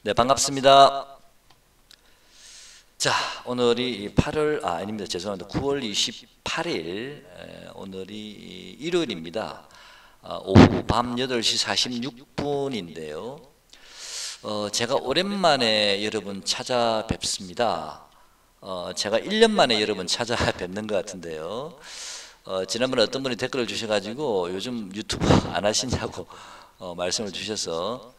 네, 반갑습니다. 자, 오늘이 8월, 아닙니다. 죄송합니다. 9월 28일, 오늘이 일요일입니다. 오후 밤 8시 46분인데요. 제가 오랜만에 여러분 찾아뵙습니다. 제가 1년 만에 여러분 찾아뵙는 것 같은데요. 지난번에 어떤 분이 댓글을 주셔가지고 요즘 유튜브 안 하시냐고 말씀을 주셔서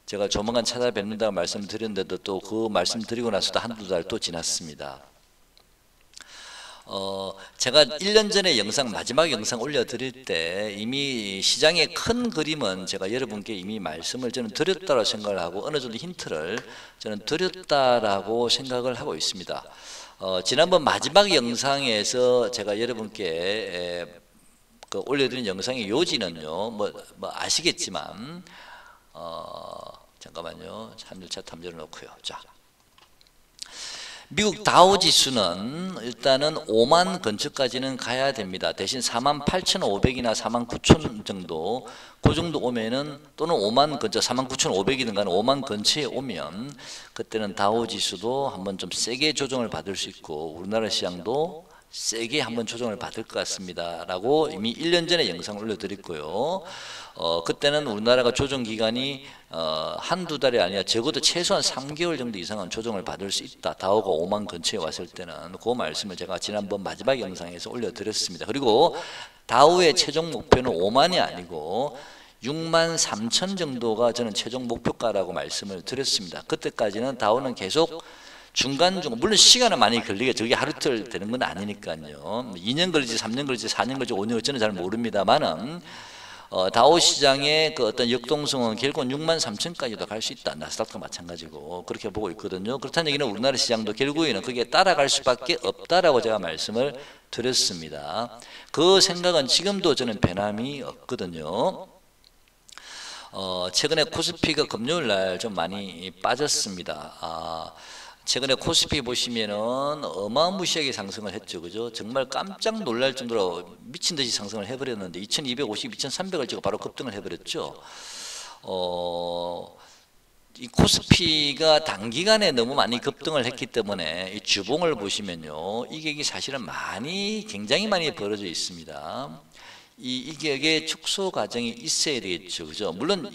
제가 조만간 찾아뵙는다고 말씀드렸는데도 또 그 말씀드리고 나서도 한두 달 또 지났습니다. 제가 1년 전에 마지막 영상 올려드릴 때 이미 시장의 큰 그림은 제가 여러분께 이미 말씀을 저는 드렸다고 생각을 하고 어느 정도 힌트를 저는 드렸다라고 생각을 하고 있습니다. 지난번 마지막 영상에서 제가 여러분께 올려드린 영상의 요지는요, 뭐 아시겠지만, 잠깐만요. 한줄 차트 한번 열어놓고요. 자, 미국 다우 지수는 일단은 5만 근처까지는 가야 됩니다. 대신 48,500이나 49,000 정도, 그 정도 오면은, 또는 5만 근처, 49,500이든 간에 5만 근처에 오면 그때는 다우 지수도 한번 좀 세게 조정을 받을 수 있고 우리나라 시장도 세게 한번 조정을 받을 것 같습니다 라고 이미 1년 전에 영상을 올려드렸고요. 그때는 우리나라가 조정 기간이 한두 달이 아니라 적어도 최소한 3개월 정도 이상은 조정을 받을 수 있다. 다우가 5만 근처에 왔을 때는 그 말씀을 제가 지난번 마지막 영상에서 올려드렸습니다. 그리고 다우의 최종 목표는 5만이 아니고 6만 3천 정도가 저는 최종 목표가라고 말씀을 드렸습니다. 그때까지는 다우는 계속 중간중간, 물론 시간은 많이 걸리게, 저게 하루 이틀 되는 건 아니니까요. 2년 걸리지 3년 걸리지 4년 걸리지 5년 걸리지 저는 잘 모릅니다만은 다우 시장의 그 어떤 역동성은 결국은 6만 3천까지도 갈 수 있다. 나스닥도 마찬가지고 그렇게 보고 있거든요. 그렇다는 얘기는 우리나라 시장도 결국에는 그게 따라갈 수밖에 없다라고 제가 말씀을 드렸습니다. 그 생각은 지금도 저는 변함이 없거든요. 최근에 코스피가 금요일 날 좀 많이 빠졌습니다. 최근에 코스피 보시면은 어마무시하게 상승을 했죠. 그죠? 정말 깜짝 놀랄 정도로 미친 듯이 상승을 해버렸는데 2250, 2300을 찍고 바로 급등을 해버렸죠. 이 코스피가 단기간에 너무 많이 급등을 했기 때문에 이 주봉을 보시면요. 이게 사실은 굉장히 많이 벌어져 있습니다. 이게 축소 과정이 있어야 되겠죠. 그죠? 물론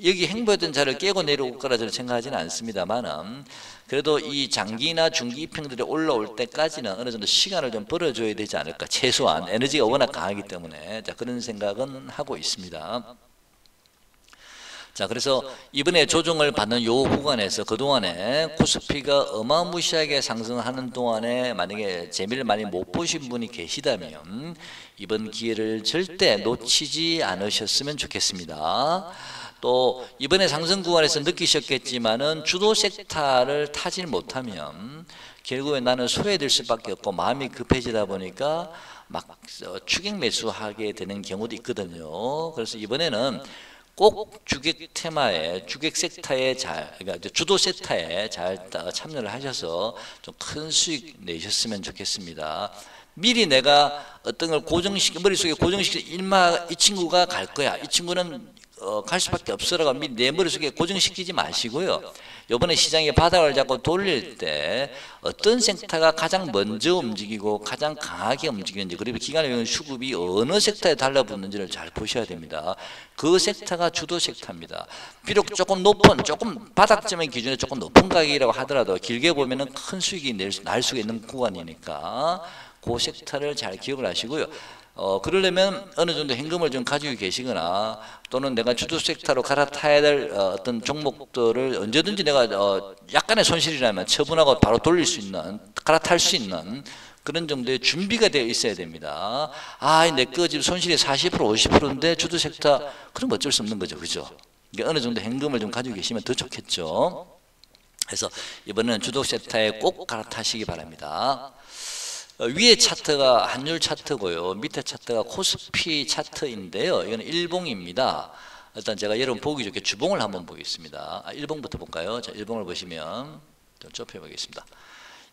여기 횡보했던 자를 깨고 내려올 거라 저는 생각하지는 않습니다만은 그래도 이 장기나 중기 이평들이 올라올 때까지는 어느 정도 시간을 좀 벌어줘야 되지 않을까. 최소한 에너지가 워낙 강하기 때문에 그런 생각은 하고 있습니다. 자, 그래서 이번에 조정을 받는 요 구간에서 그동안에 코스피가 어마무시하게 상승하는 동안에 만약에 재미를 많이 못 보신 분이 계시다면 이번 기회를 절대 놓치지 않으셨으면 좋겠습니다. 또 이번에 상승 구간에서 느끼셨겠지만은 주도 섹터를 타질 못하면 결국에 나는 소외될 수밖에 없고 마음이 급해지다 보니까 막 추격 매수하게 되는 경우도 있거든요. 그래서 이번에는 꼭 주격 테마에, 주격 섹터에 그러니까 주도 섹터에 잘 참여를 하셔서 좀 큰 수익 내셨으면 좋겠습니다. 미리 내가 어떤 걸 머릿속에 고정시켜 이 친구가 갈 거야. 이 친구는 갈 수밖에 없어라고 미리 내 머릿속에 고정시키지 마시고요. 이번에 시장의 바닥을 잡고 돌릴 때 어떤 섹터가 가장 먼저 움직이고 가장 강하게 움직이는지 그리고 기간의 수급이 어느 섹터에 달라붙는지를 잘 보셔야 됩니다. 그 섹터가 주도 섹터입니다. 비록 조금 바닥점의 기준에 조금 높은 가격이라고 하더라도 길게 보면은 큰 수익이 날 수가 있는 구간이니까 그 섹터를 잘 기억을 하시고요. 그러려면 어느 정도 현금을 좀 가지고 계시거나 또는 내가 주도 섹터로 갈아타야 될 어떤 종목들을 언제든지 내가 약간의 손실이라면 처분하고 바로 돌릴 수 있는, 갈아탈 수 있는 그런 정도의 준비가 되어 있어야 됩니다. 내 거 지금 손실이 40%, 50%인데 주도 섹터, 그럼 어쩔 수 없는 거죠. 그죠? 그러니까 어느 정도 현금을 좀 가지고 계시면 더 좋겠죠. 그래서 이번에는 주도 섹터에 꼭 갈아타시기 바랍니다. 위에 차트가 한율 차트고요. 밑에 차트가 코스피 차트인데요. 이건 일봉입니다. 일단 제가 여러분 보기 좋게 주봉을 한번 보겠습니다. 일봉부터 볼까요? 자, 일봉을 보시면 좀 좁혀 보겠습니다.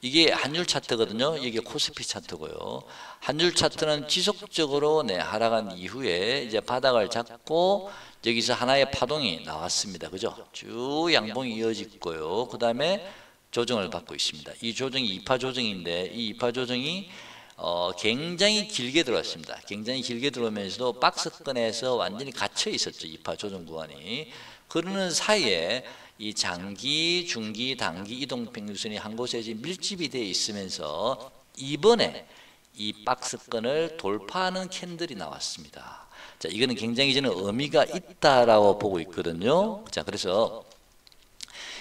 이게 환율 차트거든요. 이게 코스피 차트고요. 환율 차트는 지속적으로 하락한 이후에 이제 바닥을 잡고 여기서 하나의 파동이 나왔습니다. 그죠? 쭉 양봉이 이어지고요. 그 다음에 조정을 받고 있습니다. 이 조정이 2파 조정인데 이 2파 조정이 굉장히 길게 들어왔습니다. 굉장히 길게 들어오면서도 박스권에서 완전히 갇혀 있었죠. 2파 조정 구간이. 그러는 사이에 이 장기, 중기, 단기 이동평균선이 한 곳에 지금 밀집이 되어 있으면서 이번에 이 박스권을 돌파하는 캔들이 나왔습니다. 자, 이거는 굉장히 저는 의미가 있다라고 보고 있거든요. 자, 그래서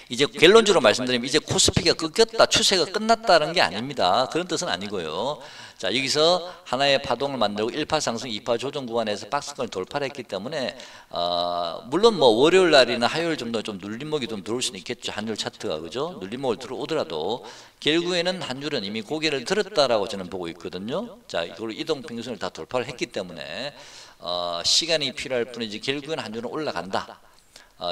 이제 결론적으로 말씀드리면 이제 코스피가 끊겼다, 추세가 끝났다는 게 아닙니다. 그런 뜻은 아니고요. 자, 여기서 하나의 파동을 만들고 1파 상승, 2파 조정 구간에서 박스권을 돌파를 했기 때문에 물론 뭐 월요일 날이나 화요일 정도 좀 눌림목이 좀 들어올 수는 있겠죠. 환율 차트가, 그죠? 눌림목을 들어오더라도 결국에는 환율은 이미 고개를 들었다라고 저는 보고 있거든요. 자, 이걸 이동평균선을 다 돌파를 했기 때문에 시간이 필요할 뿐이지 결국은 환율은 올라간다.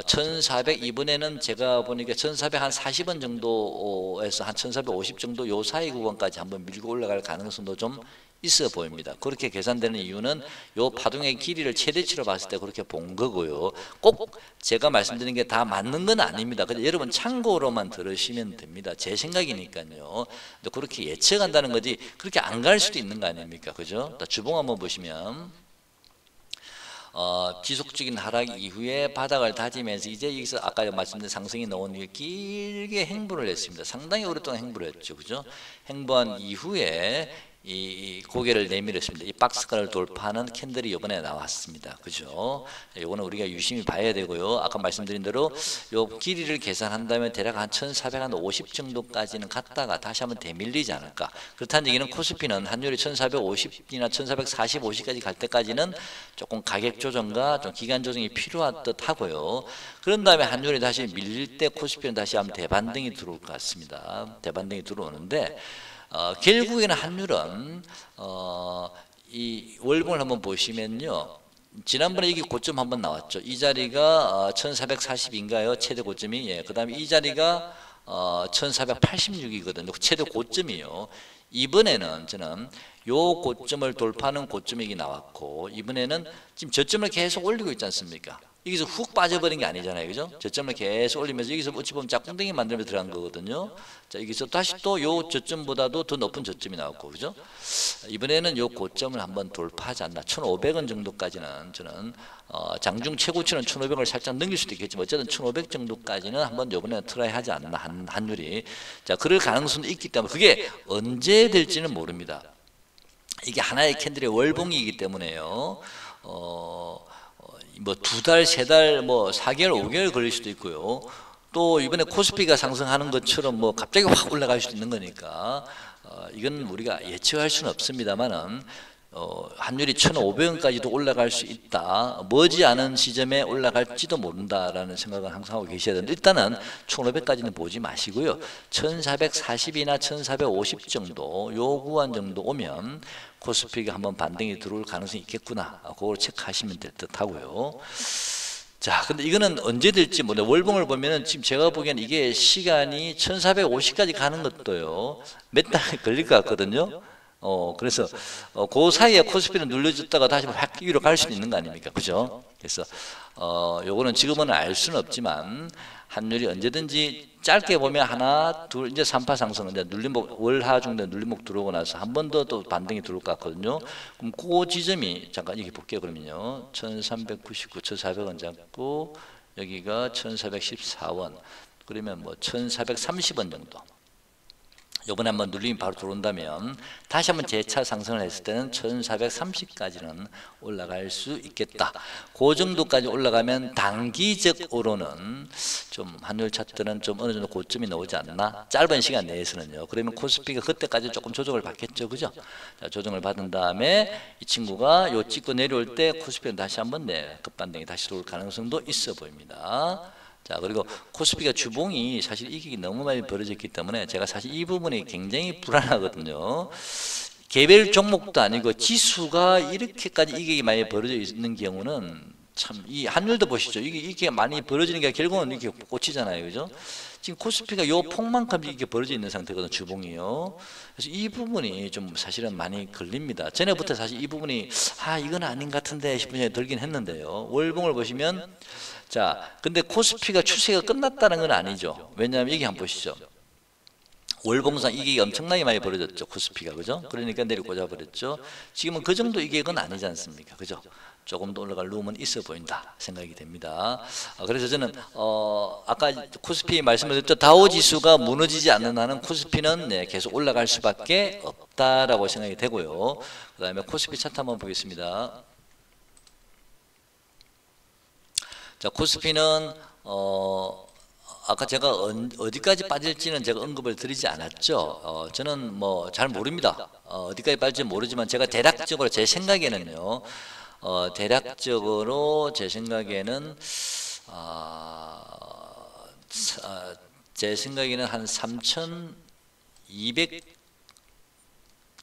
1400 이번에는 제가 보니까 1440원 정도에서 한 1450 정도 요 사이 구간까지 한번 밀고 올라갈 가능성도 좀 있어 보입니다. 그렇게 계산되는 이유는 요 파동의 길이를 최대치로 봤을 때 그렇게 본 거고요. 꼭 제가 말씀드린 게 다 맞는 건 아닙니다. 근데 여러분 참고로만 들으시면 됩니다. 제 생각이니까요. 근데 그렇게 예측한다는 거지 그렇게 안 갈 수도 있는 거 아닙니까? 그죠? 주봉 한번 보시면 지속적인 하락 이후에 바닥을 다지면서 이제 여기서 아까 말씀드린 상승이 나온 이후에 길게 행보를 했습니다. 상당히 오랫동안 행보를 했죠. 그죠? 행보한 이후에 이 고개를 내밀었습니다. 이 박스권을 돌파하는 캔들이 이번에 나왔습니다. 그죠? 이거는 우리가 유심히 봐야 되고요. 아까 말씀드린 대로 요 길이를 계산한다면 대략 한 1450 정도까지는 갔다가 다시 한번 되밀리지 않을까. 그렇다는 얘기는 코스피는 환율이 1450이나 1445까지 갈 때까지는 조금 가격 조정과 좀 기간 조정이 필요한 듯 하고요. 그런 다음에 환율이 다시 밀릴 때 코스피는 다시 한번 대반등이 들어올 것 같습니다. 대반등이 들어오는데 결국에는 환율은 이 월봉을 한번 보시면요. 지난번에 여기 고점 한번 나왔죠. 이 자리가 1440인가요? 최대 고점이. 예. 그 다음에 이 자리가 1486이거든요. 최대 고점이요. 이번에는 저는 요 고점을 돌파하는 고점이 나왔고 이번에는 지금 저점을 계속 올리고 있지 않습니까? 여기서 훅 빠져버린 게 아니잖아요. 그죠? 저점을 계속 올리면서 여기서 어찌 보면 짝꿍댕이 만들면서 들어간 거거든요. 자, 여기서 다시 또 요 저점보다도 더 높은 저점이 나왔고, 그죠? 이번에는 요 고점을 한번 돌파하지 않나. 1,500원 정도까지는 저는 장중 최고치는 1,500원을 살짝 넘길 수도 있겠지만 어쨌든 1,500 정도까지는 한번 요번에 트라이 하지 않나, 환율이. 자, 그럴 가능성도 있기 때문에 그게 언제 될지는 모릅니다. 이게 하나의 캔들의 월봉이기 때문에요. 뭐 2달, 3달, 뭐 4개월, 5개월 걸릴 수도 있고요. 또 이번에 코스피가 상승하는 것처럼 뭐 갑자기 확 올라갈 수도 있는 거니까 이건 우리가 예측할 수는 없습니다만은 환율이 1,500원까지도 올라갈 수 있다. 머지않은 시점에 올라갈지도 모른다라는 생각을 항상 하고 계셔야 되는데 일단은 1,500까지는 보지 마시고요. 1,440이나 1,450 정도 요 구간 정도 오면 코스피가 한번 반등이 들어올 가능성이 있겠구나. 그걸 체크하시면 될 듯 하고요. 자, 근데 이거는 언제 될지 모르겠어요. 월봉을 보면은 지금 제가 보기엔 이게 시간이 1450까지 가는 것도요. 몇 달 걸릴 것 같거든요. 그래서 그 사이에 코스피는 눌려졌다가 다시 확 위로 갈 수도 있는 거 아닙니까? 그죠? 그래서 요거는 지금은 알 수는 없지만 환율이 언제든지 짧게 보면 하나, 둘, 이제 3파 상승, 이제 눌림목 월하 정도 눌림목 들어오고 나서 한 번 더 또 반등이 들어올 것 같거든요. 그럼 그 지점이 잠깐 여기 볼게요. 그러면요, 1,399, 1,400원 잡고 여기가 1,414원. 그러면 뭐 1,430원 정도. 요번에 한번 눌림이 바로 들어온다면 다시 한번 재차 상승을 했을 때는 1430까지는 올라갈 수 있겠다. 그 정도까지 올라가면 단기적으로는 좀 환율 차트는 좀 어느 정도 고점이 나오지 않나? 짧은 시간 내에서는요. 그러면 코스피가 그때까지 조금 조정을 받겠죠. 그죠? 자, 조정을 받은 다음에 이 친구가 요 찍고 내려올 때 코스피는 다시 한번 급반등이 다시 들어올 가능성도 있어 보입니다. 자, 그리고 코스피가 주봉이 사실 이익이 너무 많이 벌어졌기 때문에 제가 사실 이 부분이 굉장히 불안하거든요. 개별 종목도 아니고 지수가 이렇게까지 이익이 많이 벌어져 있는 경우는 참 이 환율도 보시죠. 이게 많이 벌어지는 게 결국은 이렇게 꽂히잖아요, 그죠? 지금 코스피가 요 폭만큼 이게 벌어져 있는 상태거든, 주봉이요. 그래서 이 부분이 좀 사실은 많이 걸립니다. 전에부터 사실 이 부분이 이건 아닌 것 같은데 싶은 생각이 들긴 했는데요. 월봉을 보시면 자, 근데 코스피가 추세가 끝났다는 건 아니죠. 왜냐하면 여기 한번 보시죠. 월봉상 이게 엄청나게 많이 벌어졌죠, 코스피가, 그죠? 그러니까 내려 꽂아버렸죠. 지금은 그 정도 이격은 아니지 않습니까, 그죠? 조금 더 올라갈 룸은 있어 보인다 생각이 됩니다. 그래서 저는 아까 코스피 말씀을 드렸죠. 다우지수가 무너지지 않는 한은 코스피는 계속 올라갈 수밖에 없다라고 생각이 되고요. 그 다음에 코스피 차트 한번 보겠습니다. 자, 코스피는 아까 제가 어디까지 빠질지는 제가 언급을 드리지 않았죠. 저는 뭐 잘 모릅니다. 어디까지 빠질지 모르지만 제가 대략적으로 제 생각에는요. 대략적으로 제 생각에는 한 3,200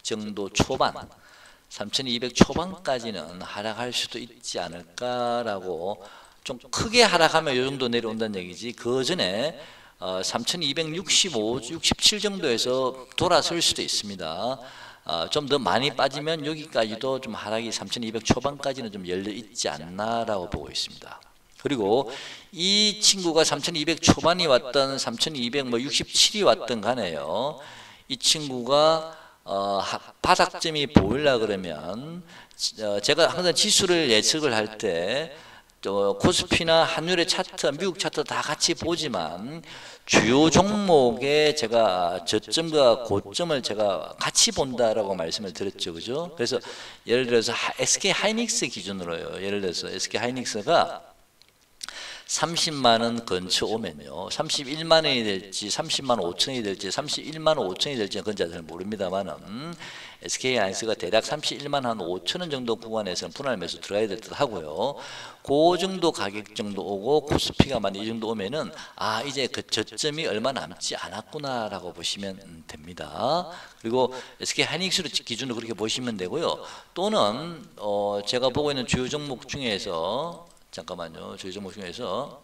정도 초반, 3,200 초반까지는 하락할 수도 있지 않을까라고. 좀 크게 하락하면 이 정도 내려온다는 얘기지. 그 전에 3,265, 67 정도에서 돌아설 수도 있습니다. 좀 더 많이 빠지면 여기까지도 좀 하락이 3,200 초반까지는 좀 열려 있지 않나라고 보고 있습니다. 그리고 이 친구가 3,200 초반이 왔던 3,267이 왔던 간에요. 이 친구가 바닥점이 보이려 그러면 제가 항상 지수를 예측을 할 때 코스피나 환율의 차트, 미국 차트 다 같이 보지만 주요 종목의 제가 저점과 고점을 제가 같이 본다라고 말씀을 드렸죠, 그죠? 그래서 예를 들어서 SK 하이닉스 기준으로요. 예를 들어서 SK 하이닉스가 30만 원 근처 오면요, 31만 원이 될지 30만 5천이 될지 31만 5천이 될지 그건 잘 모릅니다만은 SK 하이닉스가 대략 31만 한 5천 원 정도 구간에서는 분할 매수 들어가야 될 듯 하고요. 그 정도 가격 정도 오고 코스피가 만약 이 정도 오면은 이제 그 저점이 얼마 남지 않았구나라고 보시면 됩니다. 그리고 SK 하이닉스로 기준으로 그렇게 보시면 되고요. 또는 제가 보고 있는 주요 종목 중에서 잠깐만요. 주요 종목 중에서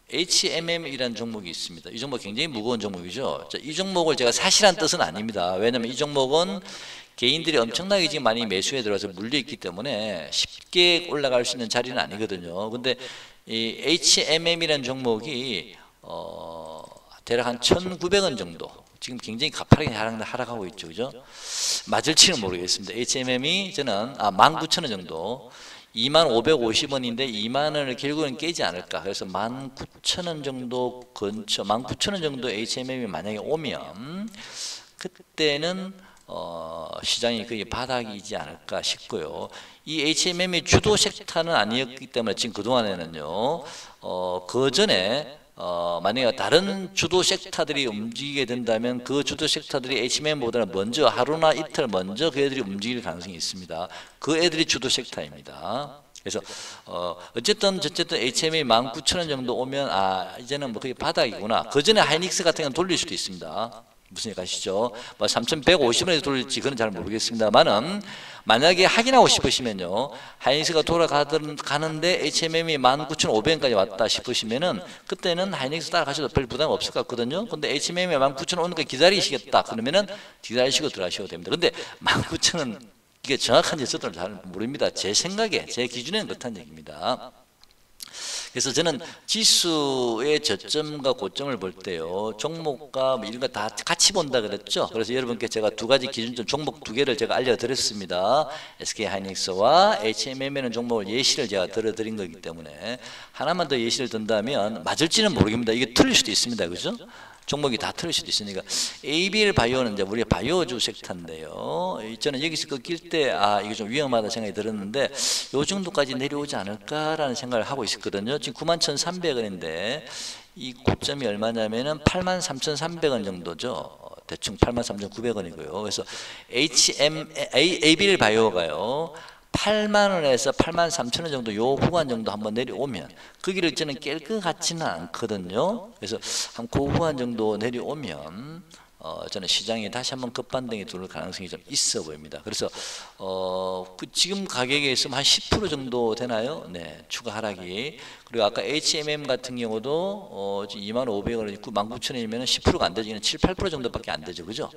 HMM이라는 종목이 있습니다. 이 종목 굉장히 무거운 종목이죠. 자, 이 종목을 제가 사실한 뜻은 아닙니다. 왜냐하면 이 종목은 개인들이 엄청나게 지금 많이 매수에 들어와서 물려있기 때문에 쉽게 올라갈 수 있는 자리는 아니거든요. 근데 이 HMM이라는 종목이 대략 한 1,900원 정도 지금 굉장히 가파르게 하락하고 있죠, 그죠? 맞을지는 모르겠습니다. HMM이 저는 19,000원 정도, 2550원인데 2만원을 결국은 깨지 않을까. 그래서 19,000원 정도 근처, 19,000원 정도 HMM이 만약에 오면 그때는 시장이 거의 바닥이지 않을까 싶고요. 이 HMM이 주도 섹터는 아니었기 때문에 지금 그동안에는요, 그 전에 만약에 다른 주도 섹터들이 움직이게 된다면 그 주도 섹터들이 HMM보다는 먼저 하루나 이틀 먼저 그 애들이 움직일 가능성이 있습니다. 그 애들이 주도 섹터입니다. 그래서 어쨌든 HMM이 19,000원 정도 오면 이제는 뭐 거의 바닥이구나. 그 전에 하이닉스 같은 경우는 돌릴 수도 있습니다. 무슨 얘기 아시죠? 3,150원에서 돌릴지 그건 잘 모르겠습니다만은 만약에 확인하고 싶으시면요, 하이닉스가 돌아가는데 HMM이 19,500원까지 왔다 싶으시면은 그때는 하이닉스 따라가셔도 별 부담 없을 것 같거든요. 근데 HMM이 19,000원 오는 거 기다리시겠다 그러면은 기다리시고 들어가셔도 됩니다. 근데 19,000원 이게 정확한지 저도 잘 모릅니다. 제 생각에, 제 기준에는 그렇다는 얘기입니다. 그래서 저는 지수의 저점과 고점을 볼 때요, 종목과 이런 거 다 같이 본다 그랬죠. 그래서 여러분께 제가 두 가지 기준점 종목 두 개를 제가 알려드렸습니다. SK 하이닉스와 HMM이라는 종목을 예시를 제가 들어드린 거기 때문에 하나만 더 예시를 든다면 맞을지는 모르겠습니다. 이게 틀릴 수도 있습니다, 그죠? 종목이 다 틀릴 수도 있으니까. ABL 바이오는 이제 우리 바이오주 섹터인데요. 저는 여기서 낄 때 이거 좀 위험하다 생각이 들었는데 요 정도까지 내려오지 않을까라는 생각을 하고 있었거든요. 지금 91,300원인데 이 고점이 얼마냐면은 83,300원 정도죠. 대충 83,900원이고요. 그래서 ABL 바이오가요, 8만원에서 83,000원 정도 요 구간 정도 한번 내려오면 그 길을 저는 깰 것 같지는 않거든요. 그래서 한 그 구간 정도 내려오면 저는 시장이 다시 한번 급반등이 들어올 가능성이 좀 있어 보입니다. 그래서 지금 가격에 있으면 한 10% 정도 되나요? 네, 추가 하락이. 그리고 아까 HMM 같은 경우도 25,500원, 19,000원이면 10%가 안 되죠. 7, 8% 정도밖에 안 되죠, 그죠?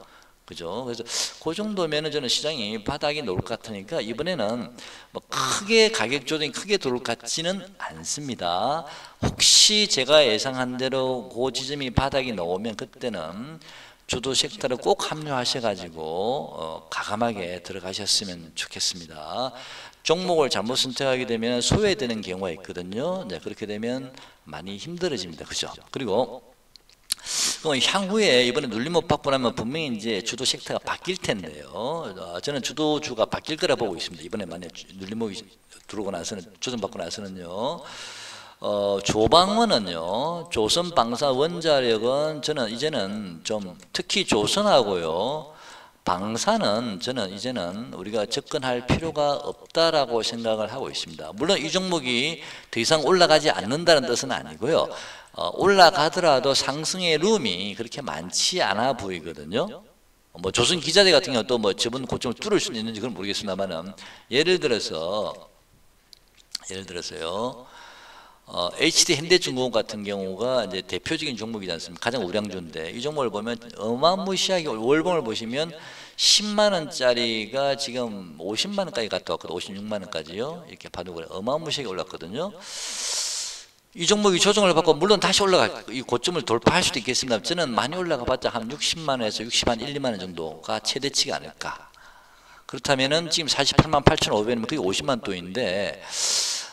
그죠? 그래서 그 정도면은 저는 시장이 바닥이 놓을 것 같으니까 이번에는 뭐 크게 가격 조정이 크게 들어올 것 같지는 않습니다. 혹시 제가 예상한 대로 그 지점이 바닥이 나오면 그때는 주도 섹터를 꼭 합류하셔가지고 과감하게 들어가셨으면 좋겠습니다. 종목을 잘못 선택하게 되면 소외되는 경우가 있거든요. 네, 그렇게 되면 많이 힘들어집니다. 그죠? 그리고 향후에 이번에 눌림 못 받고 나면 분명히 이제 주도 섹터가 바뀔 텐데요. 저는 주도주가 바뀔 거라 보고 있습니다. 이번에 만약 눌림목이 들어오고 나서는, 조정받고 나서는요. 조방원은요, 조선방사 원자력은 저는 이제는 좀 특히 조선하고요, 방사는 저는 이제는 우리가 접근할 필요가 없다라고 생각을 하고 있습니다. 물론 이 종목이 더 이상 올라가지 않는다는 뜻은 아니고요. 올라가더라도 상승의 룸이 그렇게 많지 않아 보이거든요. 뭐 조선 기자재 같은 경우 또 뭐 저번 고점을 뚫을 수 있는지 그건 모르겠습니다만은 예를 들어서요. HD 현대중공업 같은 경우가 이제 대표적인 종목이지 않습니까? 가장 우량주인데 이 종목을 보면 어마무시하게 월봉을 보시면 10만 원짜리가 지금 50만 원까지 갔다 왔거든요. 56만 원까지요. 이렇게 바둑을 어마무시하게 올랐거든요. 이 종목이 조정을 받고 물론 다시 올라갈 이 고점을 돌파할 수도 있겠습니다. 저는 많이 올라가봤자 한 60만 원에서 60만 1, 2만 원 정도가 최대치가 아닐까. 그렇다면은 지금 48만 8,500원이면 그게 50만 돈인데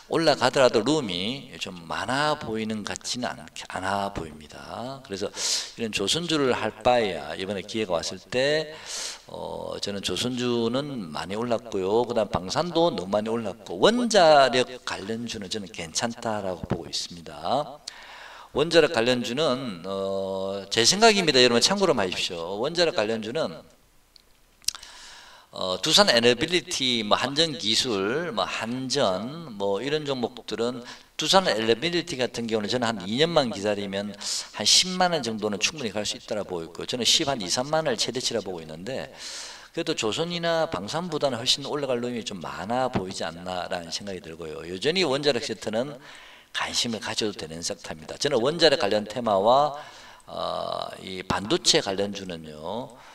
올라가더라도 룸이 좀 많아 보이는 것 같지는 않아 보입니다. 그래서 이런 조선주를 할 바에야 이번에 기회가 왔을 때 저는 조선주는 많이 올랐고요. 그다음 방산도 너무 많이 올랐고 원자력 관련주는 저는 괜찮다라고 보고 있습니다. 원자력 관련주는 제 생각입니다. 여러분 참고로 하십시오. 원자력 관련주는 두산 에너빌리티, 뭐 한전기술, 뭐 한전, 뭐 이런 종목들은 두산 에너빌리티 같은 경우는 저는 한 2년만 기다리면 한 10만 원 정도는 충분히 갈 수 있다라 보고 있고 저는 10 한 2, 3만 원을 최대치라 보고 있는데 그래도 조선이나 방산보다는 훨씬 올라갈 놈이 좀 많아 보이지 않나라는 생각이 들고요. 여전히 원자력 섹터는 관심을 가져도 되는 섹터입니다. 저는 원자력 관련 테마와 이 반도체 관련주는요.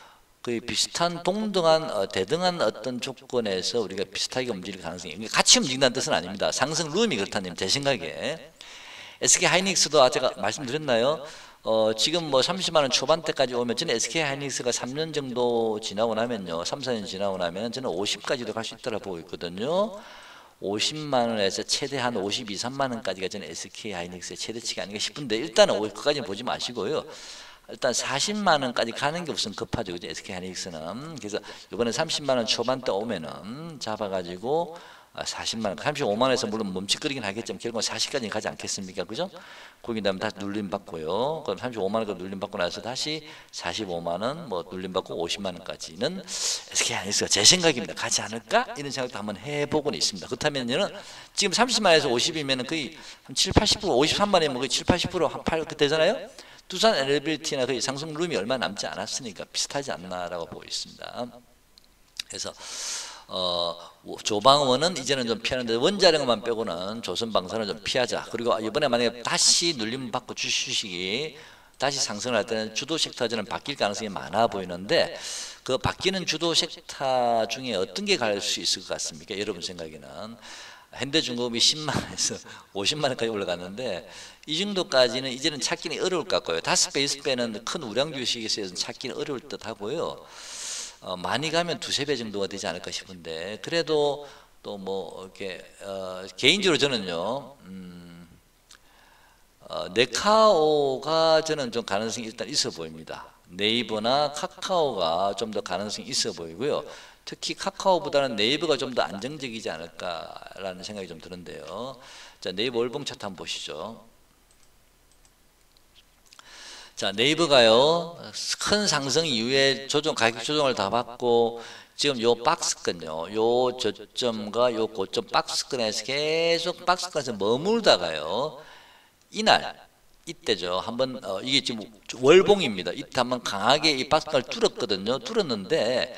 거의 비슷한 동등한 대등한 어떤 조건에서 우리가 비슷하게 움직일 가능성이 같이 움직인다는 뜻은 아닙니다. 상승 룸이 그렇다는 제 생각에 SK 하이닉스도 제가 말씀드렸나요? 지금 뭐 30만 원 초반대까지 오면 저는 SK 하이닉스가 3년 정도 지나고 나면요, 3, 4년 지나고 나면 저는 50까지도 갈 수 있다고 보고 있거든요. 50만 원에서 최대한 52, 3만 원까지가 저는 SK 하이닉스의 최대치가 아닌가 싶은데 일단은 그까지는 보지 마시고요. 일단 40만 원까지 가는 게 우선 급하죠. 그죠? SK 하이닉스는. 그래서 이번에 30만 원 초반대 오면은 잡아가지고 40만 원, 35만 원에서 물론 멈칫거리긴 하겠지만 결국은 40까지는 가지 않겠습니까? 그죠? 거기 다음에 다시 눌림 받고요. 그럼 35만 원까지 눌림 받고 나서 다시 45만 원, 뭐 눌림 받고 50만 원까지는 SK 하이닉스가 제 생각입니다. 가지 않을까? 이런 생각도 한번 해보고는 있습니다. 그렇다면은 지금 30만 원에서 50이면은 거의 한 7, 80%, 53만 원이면 거의 7, 80% 한 8, 그 되잖아요? 두산 에너빌리티나 거의 상승 룸이 얼마 남지 않았으니까 비슷하지 않나라고 보고 있습니다. 그래서 조방원은 이제는 좀 피하는데 원자력만 빼고는 조선방사는 좀 피하자. 그리고 이번에 만약에 다시 눌림 받고 주식이 다시 상승을 할 때는 주도 섹터는 바뀔 가능성이 많아 보이는데 그 바뀌는 주도 섹터 중에 어떤 게 갈 수 있을 것 같습니까? 여러분 생각에는 현대중공업이 10만 원에서 50만 원까지 올라갔는데 이 정도까지는 이제는 찾기는 어려울 것 같고요. 다스페이스 빼는 큰 우량 주식에서 찾기는 어려울 듯 하고요. 많이 가면 두세 배 정도가 되지 않을까 싶은데 그래도 또 뭐 이렇게 개인적으로 저는요 네카오가 저는 좀 가능성이 일단 있어 보입니다. 네이버나 카카오가 좀 더 가능성이 있어 보이고요. 특히 카카오보다는 네이버가 좀 더 안정적이지 않을까라는 생각이 좀 드는데요. 자, 네이버 월봉 차트 한번 보시죠. 자, 네이버가요 큰 상승 이후에 가격 조정을 다 받고 지금 요 박스권요, 요 저점과 요 고점 박스권에서 계속 박스권에서 머물다가요 이때죠. 한번 이게 지금 월봉입니다. 이때 한번 강하게 이 박스권을 뚫었거든요. 뚫었는데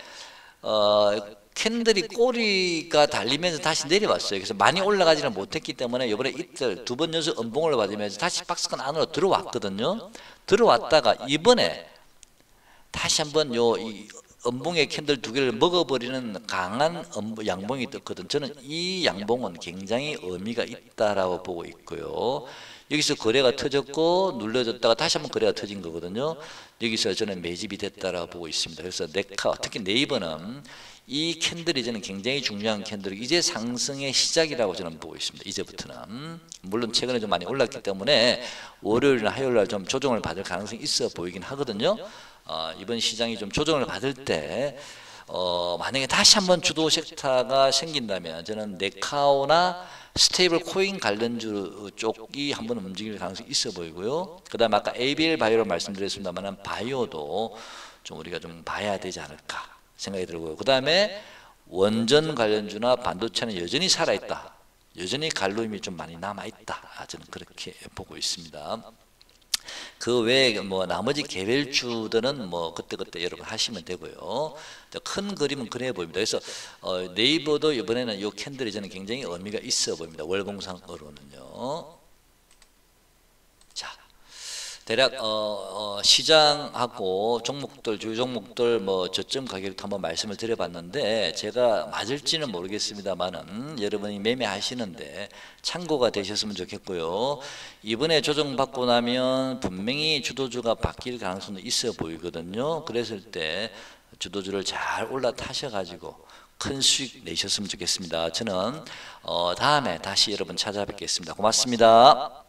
캔들이 꼬리가 달리면서 다시 내려왔어요. 그래서 많이 올라가지는 못했기 때문에 이번에 이틀 2번 연속 음봉을 받으면서 다시 박스권 안으로 들어왔거든요. 들어왔다가 이번에 다시 한번 이 음봉의 캔들 2개를 먹어버리는 강한 양봉이 떴거든. 저는 이 양봉은 굉장히 의미가 있다라고 보고 있고요. 여기서 거래가 터졌고 눌러졌다가 다시 한번 거래가 터진 거거든요. 여기서 저는 매집이 됐다라고 보고 있습니다. 그래서 네카와 특히 네이버는 이 캔들이 저는 굉장히 중요한 캔들이 이제 상승의 시작이라고 저는 보고 있습니다. 이제부터는 물론 최근에 좀 많이 올랐기 때문에 월요일이나 화요일날 좀 조정을 받을 가능성이 있어 보이긴 하거든요. 이번 시장이 좀 조정을 받을 때 만약에 다시 한번 주도 섹터가 생긴다면 저는 네카오나 스테이블 코인 관련주 쪽이 한번 움직일 가능성이 있어 보이고요. 그 다음에 아까 ABL 바이오로 말씀드렸습니다만 바이오도 좀 우리가 좀 봐야 되지 않을까 생각이 들고요. 그 다음에 원전 관련주나 반도체는 여전히 살아있다. 여전히 갈로임이 좀 많이 남아있다. 저는 그렇게 보고 있습니다. 그 외에 뭐 나머지 개별주들은 뭐 그때그때 여러분 하시면 되고요. 큰 그림은 그래 보입니다. 그래서 네이버도 이번에는 이 캔들이 저는 굉장히 의미가 있어 보입니다. 월봉상으로는요. 자, 대략 시장하고 종목들 주요 종목들 뭐 저점 가격도 한번 말씀을 드려봤는데 제가 맞을지는 모르겠습니다만은 여러분이 매매하시는데 참고가 되셨으면 좋겠고요. 이번에 조정받고 나면 분명히 주도주가 바뀔 가능성도 있어 보이거든요. 그랬을 때 주도주를 잘 올라타셔가지고 큰 수익 내셨으면 좋겠습니다. 저는 다음에 다시 여러분 찾아뵙겠습니다. 고맙습니다.